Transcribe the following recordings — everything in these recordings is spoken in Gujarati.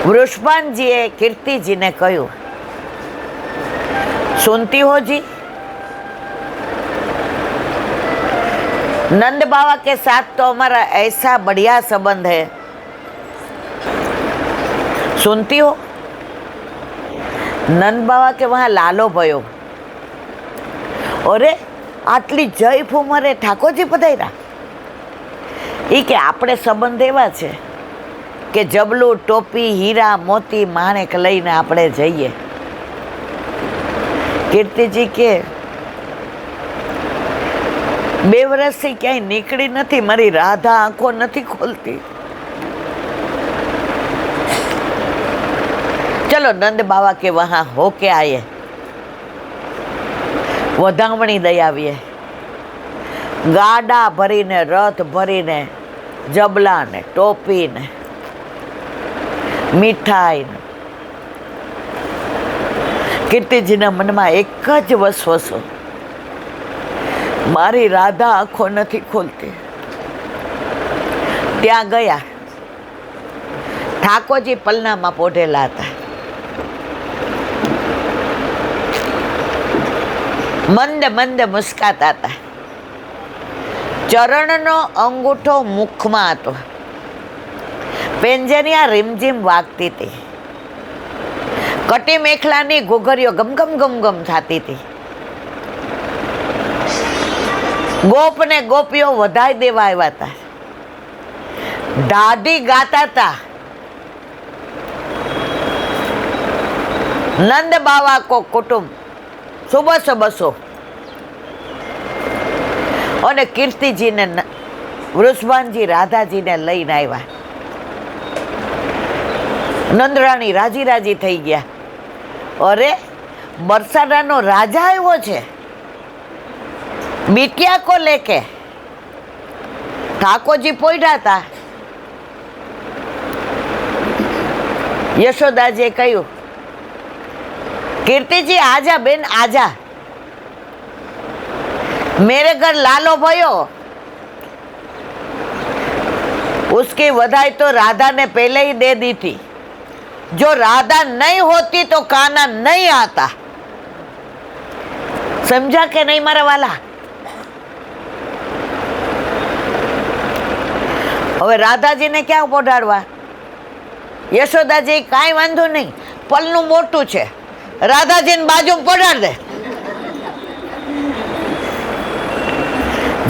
वृषभानजीए कीर्ति ने कहूँ, सुनती हो जी, नंद बाबा के साथ तो हमारा ऐसा बढ़िया संबंध है, सुनती हो। नंद बाबा के वहाँ लालो भयो, अरे आटली जयफ उमरे ठाकोरजी पधार्या। ई के आपणे संबंध एवा छे के जबलू टोपी हीरा मोती माणेक लईने आपणे जईए। कीर्तिजी के 2 વર્ષથી ક્યાંય નીકળી નથી, મારી રાધા આંખો નથી ખોલતી। चलो नंद बाबा के वहाँ होके आए, વધામણી દઈ આવીએ। ગાડા ભરીને રથ ભરીને જબલા ને ટોપી ને મીઠાઈ ને। કીર્તિજીના મનમાં એક જ વસવસો, મારી રાધા આંખો નથી ખોલતી। ત્યાં ગયા, ઠાકોરજી પલનામાં પોઢેલા હતા। મંદ મંદ મુસ્કાતા હતા। ચરણનો અંગૂઠો મુખમાં હતો। પેંજરિયા રીમઝીમ વાગતી હતી। કટી મેખલાની ઘૂઘરીઓ ગમગમ ગમગમ થતી હતી। गोप ने गोपियों वधाई देवा आव्या था। दादी गाता था, नंद बाबा को कुटुंब सुबह से बसो। और कीर्ति जी ने वृषभान जी राधा जी ने लईने आव्या। नंदराणी राजी राजी थई गया। अरे बरसाडानो राजा आव्यो छे बिटिया को लेके। ठाकुर जी पोइडा था। यशोदा जी कहू, कीर्ति जी आजा बेन आजा, मेरे घर लालो भयो। उसकी बधाई तो राधा ने पहले ही दे दी थी। जो राधा नहीं होती तो कान्हा नहीं आता। समझा के नहीं मारा वाला। હવે રાધાજીને ક્યાં પોઢાડવા? યશોદાજી કાંઈ વાંધો નહીં, પલનું મોટું છે, રાધાજીને બાજુ પોઢાડ દે।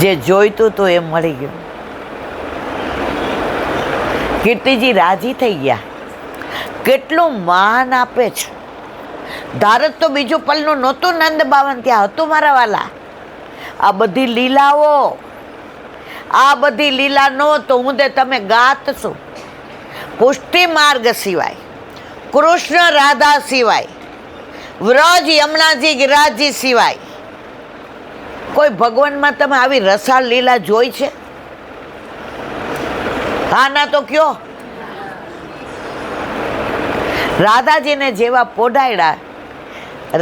જે જોઈતું તો એ મળી ગયું। કીર્તિજી રાજી થઈ ગયા। કેટલું માન આપે છે। ધારત તો બીજું પલનું નહોતું નંદ બાવન ત્યાં હતું મારા વાલા। આ બધી લીલાઓ, આ બધી લીલા નો તો હું તે તમે ગાત છું। પુષ્ટિ માર્ગ સિવાય, કૃષ્ણ રાધા સિવાય, વ્રજ યમુનાજી ગિરિરાજજી સિવાય કોઈ ભગવાનમાં તમે આવી રસાળ લીલા જોઈ છે? હા ના તો કયો। રાધાજીને જેવા પોઢાયડા,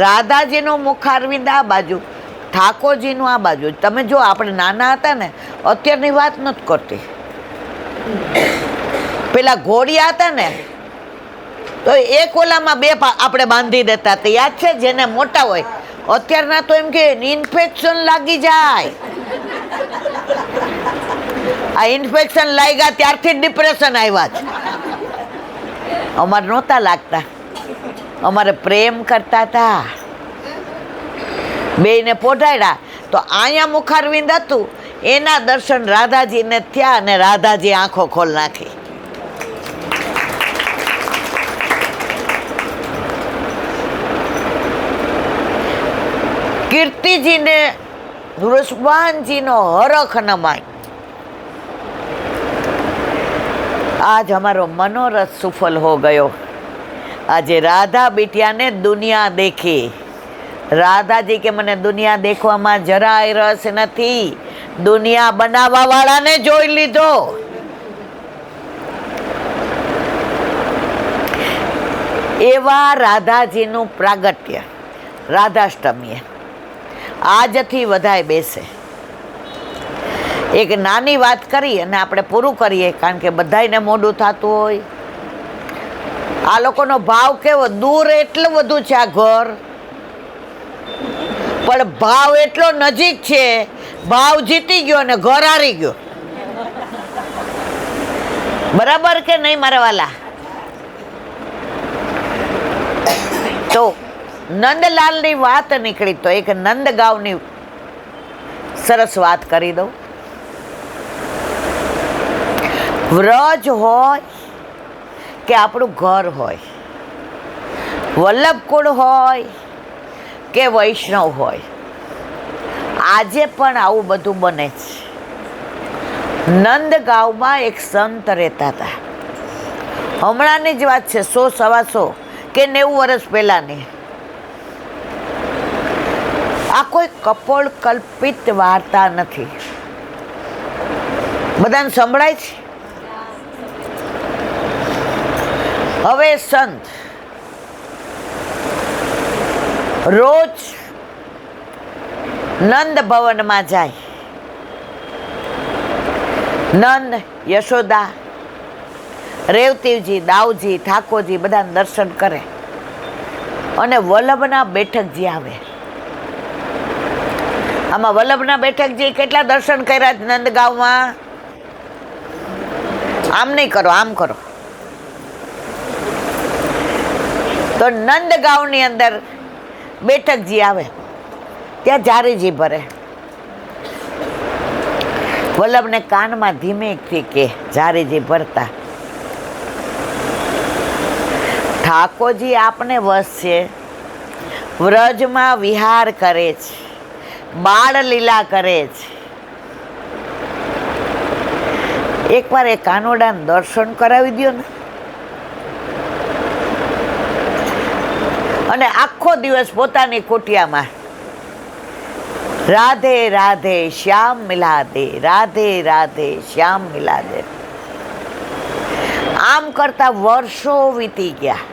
રાધાજીનું મુખારવિંદ આ બાજુ, ઠાકોરજીનું આ બાજુ। તમે જો આપણે નાના હતા ને, અત્યારની વાત નથી કરતી, પેલા ઘોડિયા હતા ને તો એક ઓલામાં 2 આપણે બાંધી દેતા હતા, યાદ છે? જેને મોટા હોય। અત્યારના તો એમ કે ઇન્ફેક્શન લાગી જાય। આ ઇન્ફેક્શન લાગ્યા ત્યારથી ડિપ્રેશન આવ્યા છે। અમારે નહોતા લાગતા, અમારે પ્રેમ કરતા હતા। બેયને પોઢાડ્યા તો અહીંયા મુખારવિંદ હતું, એના દર્શન રાધાજીને થયા અને રાધાજી આંખો ખોલ નાખી। કીર્તિજીને વૃષભાનજીનો હરખ નમાય। आज हमारो मनोरथ सुफल हो गयो। आज राधा बिटिया ने दुनिया देखी। राधा जी के मने दुनिया देखवा में जराय रस नथी, दुनिया बनावा वाला ने जोई लीधो। एवा राधाजी नु प्रागट्य राधाष्टमीए આજથી વધાય બેસે। એક નાની વાત કરી અને આપણે પૂરું કરીએ, કારણ કે બધાયને મોડું થતું હોય। આ લોકોનો ભાવ કેવો, દૂર એટલું બધું છે આ ઘર, પણ ભાવ એટલો નજીક છે, ભાવ જીતી ગયો અને ઘર હારી ગયો. બરાબર કે નહીં મારા વાલા? તો નંદલાલની વાત નીકળી તો એક નંદગાંવની સરસ વાત કરી દઉં. વ્રજ હોય કે આપણું ઘર હોય, વલ્લભકુળ હોય કે વૈષ્ણવ હોય, આજે પણ આવું બધું બને છે. નંદગાંવમાં એક સંત રહેતા હતા. હમણાંની જ વાત છે, 100, 125 કે 90 વર્ષ પહેલાની. આ કોઈ કપોળ કલ્પિત વાર્તા નથી. બધાને સંભળાય છે? હવે સંત રોજ નંદ ભવનમાં જાય. નંદ, યશોદા, રેવતીજી, દાઉજી, ઠાકોરજી બધાને દર્શન કરે અને વલ્લભના બેઠકજી આવે. આમાં વલ્લભના બેઠકજી કેટલા દર્શન કર્યા નંદગાંવમાં? આમ નહીં કરો, આમ કરો. તો નંદગાંવની અંદર બેઠકજી આવે, ત્યાં જારીજી ભરે. વલ્લભને કાનમાં ધીમેથી કે જારીજી ભરતા, ઠાકોરજી આપને વશ છે, વ્રજમાં વિહાર કરે છે, બાળ લીલા કરે છે. એકવાર એ કાનોડાને દર્શન કરાવી દો ને. અને આખો દિવસ પોતાની કુટિયામાં રાધે રાધે શ્યામ મિલા દે, રાધે રાધે શ્યામ મિલા દે. આમ કરતા વર્ષો વીતી ગયા.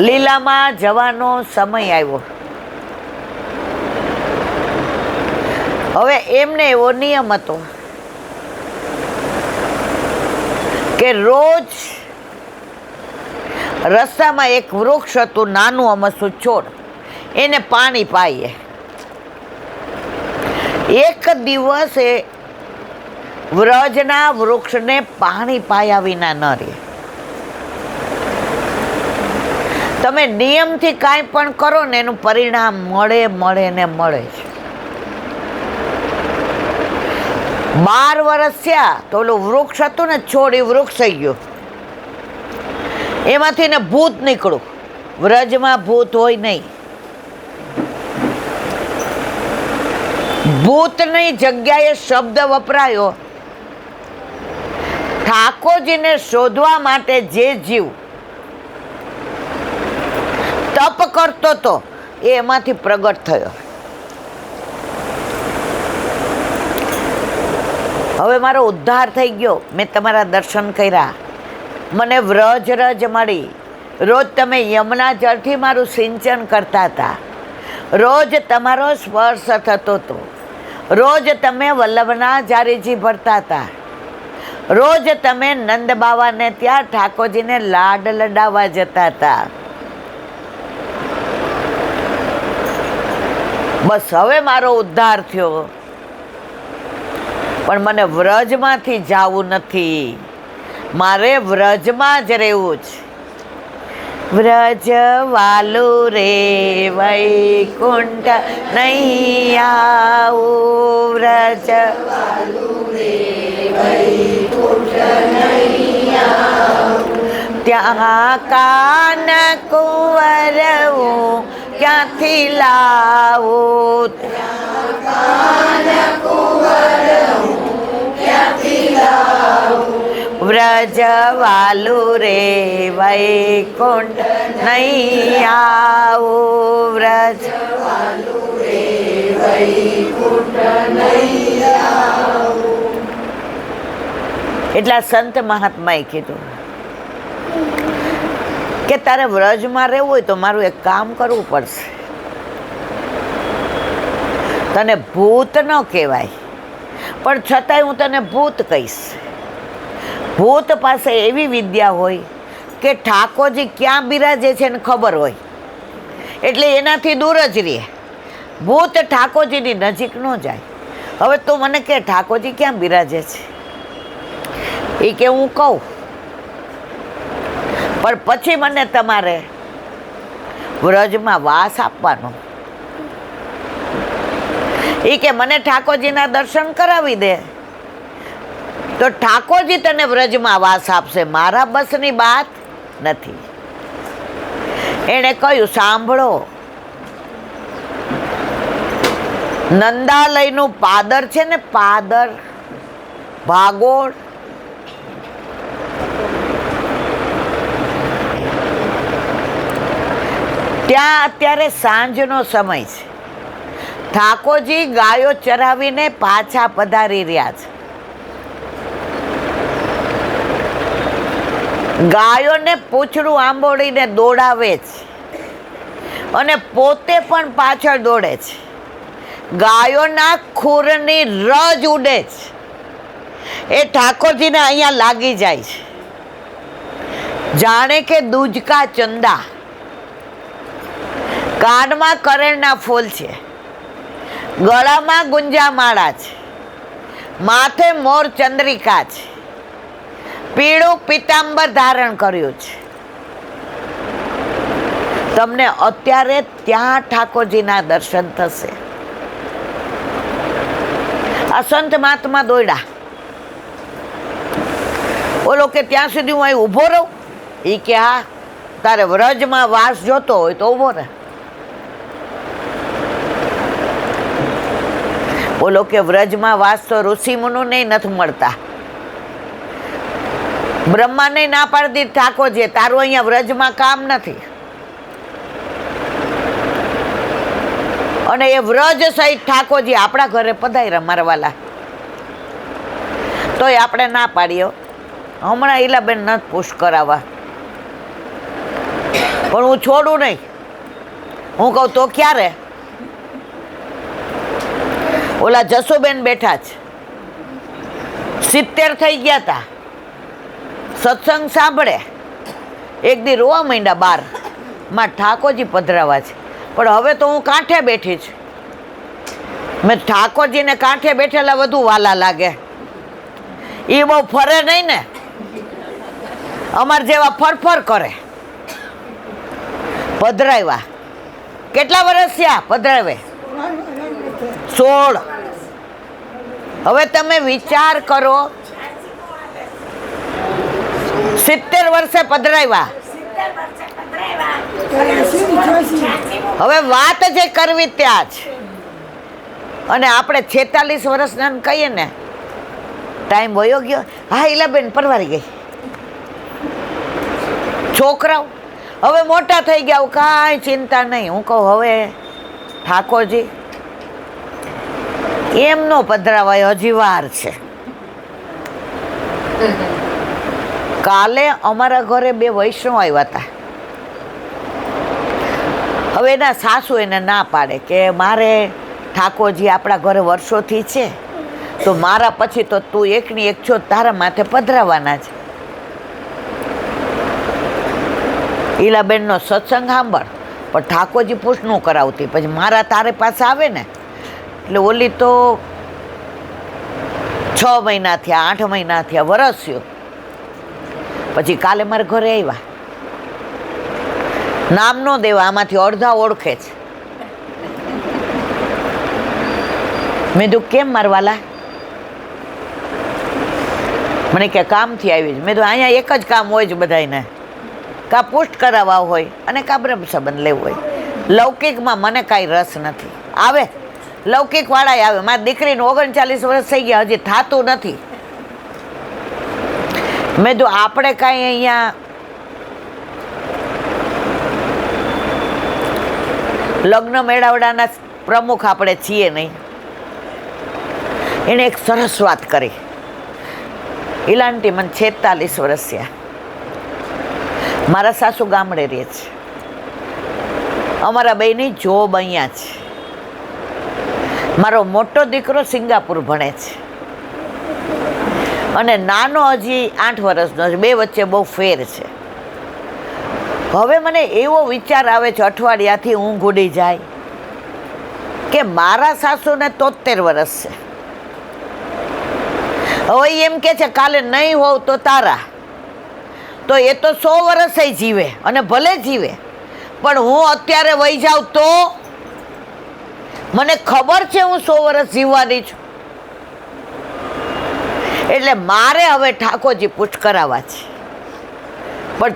લીલામાં જવાનો સમય આવ્યો. હવે એમને એવો નિયમ હતો કે રોજ રસ્તામાં એક વૃક્ષ હતું, નાનું અમસ્તું છોડ, એને પાણી પાઈએ. એક દિવસ એ વ્રજના વૃક્ષને પાણી પાયા વિના ન રહે. તમે નિયમથી કાંઈ પણ કરો ને એનું પરિણામ મળે ને મળે છે. 12 વર્ષ થયા તો ઓલું વૃક્ષ હતું ને, છોડ, એ વૃક્ષ થઈ ગયું. એમાંથી ને ભૂત નીકળ્યું. વ્રજમાં ભૂત હોય નહીં. ભૂતની જગ્યાએ શબ્દ વપરાયો. ઠાકોરજીને શોધવા માટે જે જીવ તપ કરતો હતો એ એમાંથી પ્રગટ થયો. હવે મારો ઉદ્ધાર થઈ ગયો, મેં તમારા દર્શન કર્યા, મને વ્રજ રજ મળી. રોજ તમે યમુના જળથી મારું સિંચન કરતા હતા, રોજ તમારો સ્પર્શ થતો હતો, રોજ તમે વલ્લભના જારીજી ભરતા હતા, રોજ તમે નંદ બાવાને ત્યાં ઠાકોરજીને લાડ લડાવવા જતા હતા. બસ હવે મારો ઉદ્ધાર થયો, પણ મને વ્રજમાંથી જાવું નથી, મારે વ્રજમાં જ રહેવું છે. વ્રજ વાલું રે વૈકુંઠ નહીં આવું, વ્રજ વાલું રે વૈકુંઠ નહીં આવું. ત્યાં કાન કુંવર હું ક્યાંથી લાવું, ત્યાં કાન કુંવર હું ક્યાંથી લાવું. વ્રજ વાલું રે વૈકુંઠ નહીં આવું, વ્રજ વાલું રે વૈકુંઠ નહીં આવું. એટલા સંત મહાત્માએ કીધું કે તારે વ્રજમાં રહેવું હોય તો મારું એક કામ કરવું પડશે. તને ભૂત ન કહેવાય, પણ છતાંય હું તને ભૂત કહીશ. ભૂત પાસે એવી વિદ્યા હોય કે ઠાકોરજી ક્યાં બિરાજે છે ને ખબર હોય, એટલે એનાથી દૂર જ રહે. ભૂત ઠાકોરજીની નજીક ન જાય. હવે તું મને કે ઠાકોરજી ક્યાં બિરાજે છે? એ કે હું કહું, પણ પછી મને તમારે વ્રજમાં વાસ આપવાનો. એ કે મને ઠાકોરજીના દર્શન કરાવી દે તો ઠાકોરજી તને વ્રજમાં વાસ આપશે, મારા બસની વાત નથી. એણે કહ્યું, સાંભળો, નંદાલયનું પાદર છે ને, પાદર ભાગોળ, ત્યાં અત્યારે સાંજનો સમય છે. ઠાકોરજી ગાયો ચરાવીને પાછા પધારી રહ્યા છે. ગાયોને પૂંછડું આંબોળીને દોડાવે છે અને પોતે પણ પાછળ દોડે છે. ગાયોના ખૂરની રજ ઉડે છે. એ ઠાકોરજીને અહીંયા લાગી જાય છે, જાણે કે દૂજકા ચંદા. કાનમાં કરેણના ફૂલ છે, ગળામાં ગુંજામાળા છે, માથે મોર ચંદ્રિકા છે, પીળું પિતાંબર ધારણ કર્યું છે. તમને અત્યારે ત્યાં ઠાકોરજીના દર્શન થશે. આ સંત મહાત્મા દોડ્યા. બોલો કે ત્યાં સુધી હું અહીં ઊભો રહું? એ કે હા, તારે વ્રજમાં વાસ જોતો હોય તો ઊભો રહે. બોલો કે વ્રજમાં વાસ તો ઋષિમુનિને નથી મળતા. બ્રહ્માને ના પાડી દીધી ઠાકોરજીએ, તારું અહીંયા વ્રજમાં કામ નથી. અને એ વ્રજ સહિત ઠાકોરજી આપણા ઘરે પધાર્યા મારવાલા. તોય આપણે ના પાડ્યો. હમણાં ઈલાબેન નથી પુશ કરાવવા, પણ હું છોડું નહીં. હું કહું તો ક્યારે? ઓલા જસુબેન બેઠા છે, 70 થઈ ગયા હતા, સત્સંગ સાંભળે, એક દી રોવા માંડ્યા બાર, માં ઠાકોરજી પધરાવા છે. પણ હવે તો હું કાંઠે બેઠી છું. મેં ઠાકોરજીને કાંઠે બેઠેલા વધુ વાલા લાગે. એ બહુ ફરે નહીં ને, અમાર જેવા ફરફર કરે. પધરાવ્યા. કેટલા વર્ષ થયા પધરાવે? 16. હવે તમે વિચાર કરો, 70 વર્ષે પધરાવ્યા. હવે વાત જે કરવી ત્યાં જ. અને આપણે 46 વર્ષના કહીએ ને, ટાઈમ વયો ગયો. હા ઈલાબેન પરવારી ગઈ. છોકરાઓ હવે મોટા થઈ ગયા, કાંઈ ચિંતા નહીં. હું કહું હવે ઠાકોરજી એમ નો પધરાવાય, હજી વાર છે. કાલે અમારા ઘરે 2 વૈષ્ણવ આવ્યા હતા. હવે એના સાસુ એને ના પાડે કે મારે ઠાકોરજી આપણા ઘરે વર્ષોથી છે, તો મારા પછી તો તું એકની એક છો, તારા માથે પધરાવાના છે. ઈલાબેનનો સત્સંગ સાંભળ, પણ ઠાકોરજી પૂછ ન કરાવતી. પછી મારા તારે પાસે આવે ને, એટલે ઓલી તો 6 મહિના થયા, 8 મહિના થયા, વરસ થયું. પછી કાલે મારા ઘરે આવ્યા. નામ નો દેવા, આમાંથી અડધા ઓળખે છે. મેં કીધું કેમ મારવાલા? મને કે કામથી આવી છે. મેં કીધું અહીંયા એક જ કામ હોય છે બધાને, કાં પુષ્ટ કરાવવા હોય અને કાં બ્રહ્મ સંબંધ લેવું હોય. લૌકિકમાં મને કાંઈ રસ નથી. આવે લૌકિક વાળા આવે. મારી દીકરીને 39 વર્ષ થઈ ગયા, હજી થાતું નથી. મેં કીધું આપણે કાંઈ અહીંયા લગ્ન મેળાવડાના પ્રમુખ આપણે છીએ નહીં. એણે એક સરસ વાત કરી. ઈલાંટી મને 46 વર્ષ થયા. મારા સાસુ ગામડે રહે છે, અમારા બેની જોબ અહીંયા છે. મારો મોટો દીકરો સિંગાપુર ભણે છે. અને નાનો હજી 8 વર્ષનો છે, બે વચ્ચે બહુ ફેર છે. હવે મને એવો વિચાર આવે છે, અઠવાડિયાથી ઊંઘ ઉડી જાય કે મારા સાસુને 73 વર્ષ છે. હવે એમ કે છે કાલે નહીં હોવ તો તારા, તો એ તો 100 વર્ષ જીવે અને ભલે જીવે, પણ હું અત્યારે વહી જાઉં તો મને ખબર છે હું 100 વર્ષ જીવવાની છું. એટલે મારે હવે ઠાકોરજી પૂછ કરાવવા છે, પણ